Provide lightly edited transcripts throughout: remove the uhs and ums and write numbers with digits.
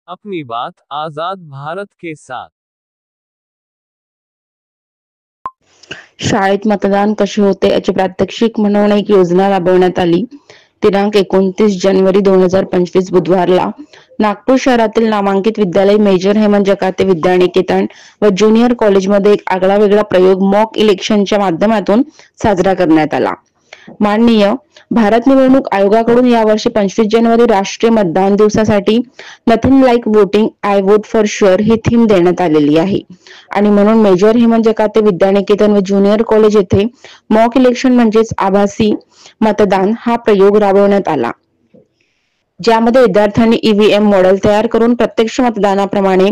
अपनी बात आजाद भारत के साथ। शाळेत मतदान कसे होते याचे प्रात्यक्षिक म्हणून एक योजना राबवण्यात आली। दिनांक 29 जानेवारी 2025 बुधवारला नागपूर शहरातील नामांकित विद्यालय मेजर हेमंत जकाते विद्यानिकेतन व ज्युनियर कॉलेजमध्ये एक आगळा वेगळा प्रयोग मॉक इलेक्शनच्या माध्यमातून साजरा करण्यात आला। माननीय भारत निवडणूक आयोगाकडून यावर्षी 25 जानेवारी राष्ट्रीय मतदान दिवसासाठी nothing like voting I vote for sure he theme देण्यात आलेली आहे आणि म्हणून मेजर हेमंत जकाते विद्यानिकेतन व ज्युनियर कॉलेज येथे मॉक इलेक्शन म्हणजेच आभासी मतदान हा प्रयोग राबवण्यात आला, ज्यामध्ये विद्यार्थ्यांनी ईव्हीएम मॉडेल तयार करून प्रत्यक्ष मतदानाप्रमाणे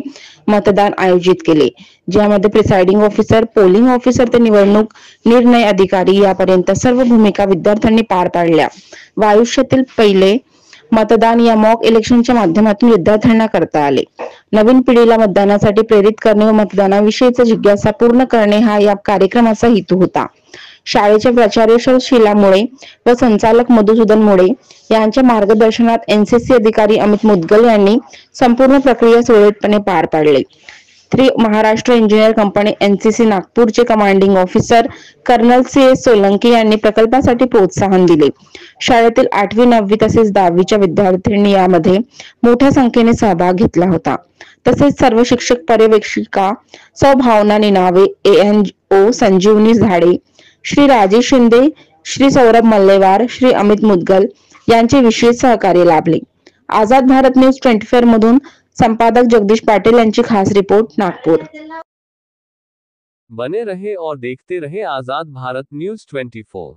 मतदान आयोजित केले, ज्यामध्ये प्रिसाइडिंग ऑफिसर, पोलिंग ऑफिसर ते निवडणूक निर्णय अधिकारी यापर्यंत सर्व भूमिका विद्यार्थ्यांनी पार पाडल्या व आयुष्यातील पहिले मतदान या मॉक इलेक्शनच्या माध्यमातून विद्यार्थ्यांना करता आले। नवीन पिढीला मतदानासाठी प्रेरित करणे व मतदानाविषयीची जिज्ञासा पूर्ण करणे हा या कार्यक्रमाचा हेतू होता। शाळेच्या प्राचार्य शीला मुळे व संचालक मधुसूदन मुळे यांच्या मार्गदर्शनात एनसीसी अधिकारी अमित मुदगल यांनी संपूर्ण प्रक्रिया सुरळीतपणे पार पाडली। Shri Maharashtra engineer company NCC नागपूरचे commanding officer colonel CS Solanki यांनी प्रकल्पासाठी प्रोत्साहन दिले। शाळेतील 8वी 9वी तसेच 10वीच्या विद्यार्थ्यांनी यामध्ये मोठ्या संख्येने सहभाग घेतला होता। तसेच सर्व शिक्षक, पर्यवेक्षिका सौ भावना निनावे, ANO संजीवनी झाडे, श्री राजेश शिंदे, श्री सौरभ मल्लेवार, श्री अमित मुदगल यांचे विशेष सहकार्य लाभले। आजाद भारत न्यूज 24 मधून संपादक जगदीश पाटिल यांची खास रिपोर्ट, नागपूर। बने रहे और देखते रहे आजाद भारत न्यूज 24।